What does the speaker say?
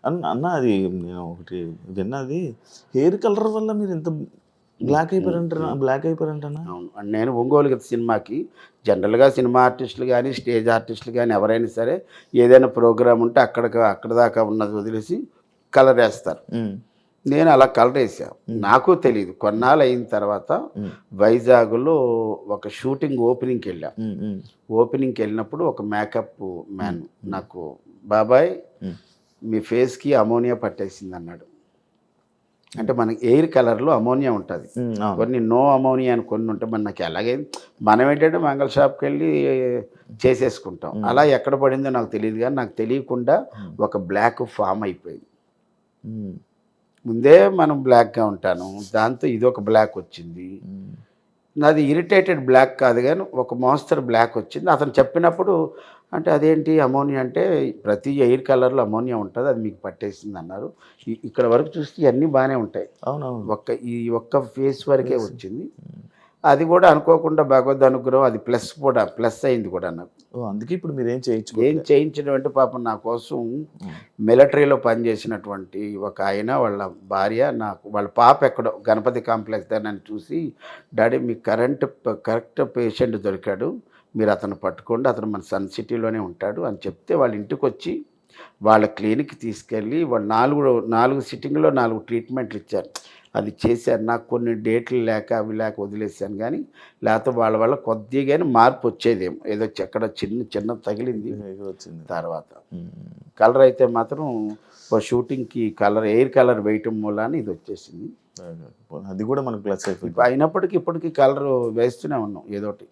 అన్న అది నేను ఒకటి విన్నది, హెయిర్ కలర్ వల్ల మీరు ఇంత బ్లాక్ అయిపోయారంటనా? అవును. నేను 'ఒంగోలు గీత' సినిమాకి జనరల్‌గా సినిమా ఆర్టిస్టులు గానీ, స్టేజ్ ఆర్టిస్టులు గానీ ఎవరైనా సరే ఏదైనా ప్రోగ్రామ్ ఉంటే అక్కడి దాకా ఉన్నది వదిలేసి కలరేస్తారు. నేను అలా కలరేసా. నాకు తెలీదు. కొన్నాళ్ళయిన తర్వాత వైజాగ్‌లో ఒక షూటింగ్ ఓపెనింగ్‌కెళ్ళా. ఓపెనింగ్‌కెళ్ళినప్పుడు ఒక మేకప్ మ్యాన్ నాకు, "బాబాయ్ మీ ఫేస్‌కి అమోనియా పట్టేసిందన్నాడు." అంటే మనకి ఎయిర్ కలర్‌లో అమోనియా ఉంటది. కొన్ని నో అమోనియా అని కొన్ని ఉంటాయి. మరి నాకు ఎలాగైంది, మనం ఏంటంటే మంగళ షాప్‌కెళ్ళి చేసేసుకుంటాం. అలా ఎక్కడ పడిందో నాకు తెలీదు గానీ, నాకు తెలియకుండా ఒక బ్లాక్ ఫార్మ్ అయిపోయింది. ముందే మనం బ్లాక్‌గా ఉంటాను. దాంతో ఇదొక బ్లాక్ వచ్చింది. నాది ఇరిటేటెడ్ బ్లాక్ కాదు గానీ, ఒక మోస్తరు బ్లాక్ వచ్చింది. అతను చెప్పినప్పుడు అంటే అదేంటి అమోనియా అంటే, ప్రతి ఎయిర్ కలర్‌లో అమోనియా ఉంటది. అది మీకు పట్టేసిందన్నారు. ఇక్కడ వరకు చూస్తే ఇయన్నీ బానే ఉంటాయి. అవునవును. ఈ ఒక్క ఫేస్ వరకే వచ్చింది. అది కూడా అనుకోకుండా భగవద్ అనుగ్రహం, అది ప్లస్ అయింది కూడా నాకు. అందుకే ఇప్పుడు మీరేం ఏం చేయించుకోవట్లేదు. చేయించడం అంటే పాపం నా కోసం మిలిటరీలో పనిచేసినటువంటి ఒక ఆయన, వాళ్ళ భార్య, నాకు వాళ్ళ పాప ఎక్కడో గణపతి కాంప్లెక్స్ దగ్గర నన్ను చూసి, డాడీ మీకు కరెక్ట్ పేషెంట్ దొరికాడు, మీరు అతను పట్టుకోండి, అతను మన సన్ సిటీలోనే ఉంటాడు అని చెప్తే వాళ్ళ ఇంటికొచ్చి వాళ్ళ క్లినిక్‌కి తీసుకెళ్ళి వాళ్ళు 4 సిట్టింగ్‌లో 4 ట్రీట్మెంట్లు ఇచ్చారు. అది చేశారు. నాకు కొన్ని డేట్లు లేక అవి లేక వదిలేసాను గానీ, లేకపోతే వాళ్ళ వల్ల కొద్దిగాని మార్పు వచ్చేదేమో. ఏదో ఎక్కడో చిన్నది తగిలింది వచ్చింది తర్వాత. కలర్ అయితే మాత్రం షూటింగ్‌కి ఎయిర్ కలర్ వేయటం మూలాన ఇదొచ్చేసింది. అది కూడా మనకు ప్లస్ అయిపోయింది. అయినప్పటికీ ఇప్పటికి కలర్ వేస్తూనే ఉన్నాం ఏదోటి.